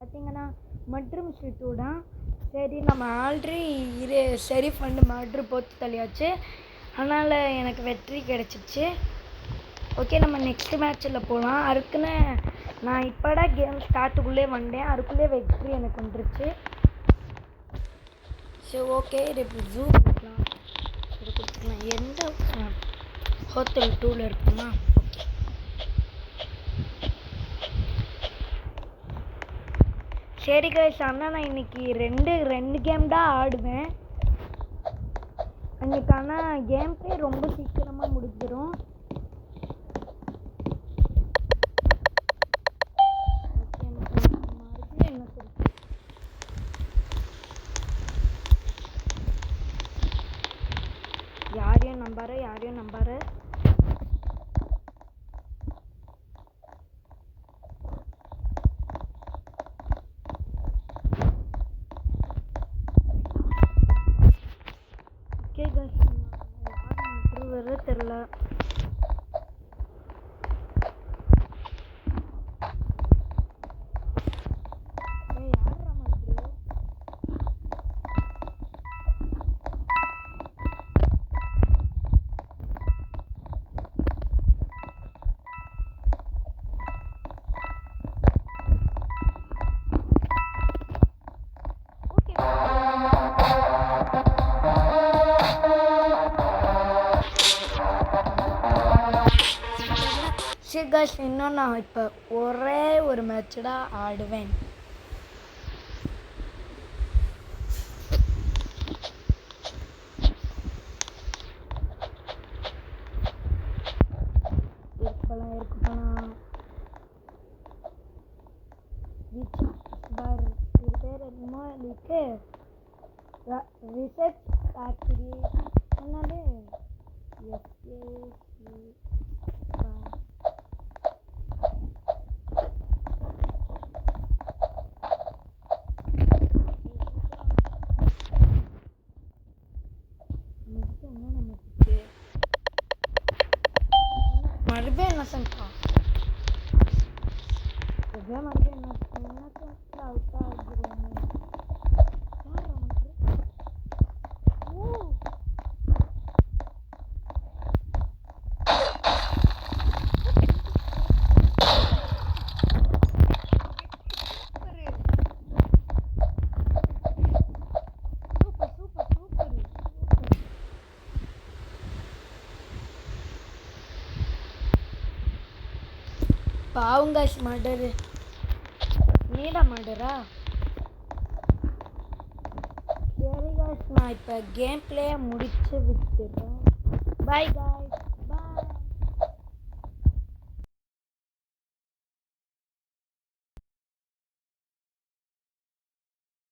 பார்த்தீங்கன்னா மட்ரு மிஸ்ட்ரி 2 தான். சரி நம்ம ஆல்ரெடி ஷெரீஃப் வந்து மட்ரு போட்டு தள்ளியாச்சு. அதனால் எனக்கு வெற்றி கிடச்சிச்சு. ஓகே, நம்ம நெக்ஸ்ட் மேட்ச்சில் போகலாம். அதுக்குன்னு நான் இப்போடா கேம் ஸ்டார்ட்டுக்குள்ளே வந்தேன், அதுக்குள்ளே வெற்றி எனக்கு வந்துருச்சு. சரி ஓகே, இது இப்போ ஜூ பண்ணிக்கலாம். இது கொடுத்துக்கலாம். எந்த ஹோட்டல் 2ல் இருக்குமா? ஓகே, சரி கைஸ். ஆனால் நான் இன்னைக்கு ரெண்டு கேம் தான் ஆடுவேன். அன்றைக்கி ஆனால் கேம் ப்ளே ரொம்ப சீக்கிரமாக முடிஞ்சிடும். ஓகே, மறுபடியும் என்ன சொல்லுது? யாரையும் நம்பாரு. ஓகே கைஸ், யார் மட்ரு வர தெரில. யாரா மட்ரு? சரி கைஸ், இன்னும் நான் இப்போ ஒரே ஒரு மேட்ச் தான் ஆடுவேன். இருக்கலாம். இது பேர் என்னமோ இருக்கு, ரிசர்ச் ஃபேக்டரி. என்னது? மறுபடியும் என்ன செஞ்சான்? மறுபடியும் என்ன அவுட்டா ஆகிடுவாங்க. பாவங்க மர்டரு. நீடா மர்டரா? சரி காய்ஸ், நான் இப்போ கேம் பிளே முடிச்சு விட்டுறேன். Bye guys.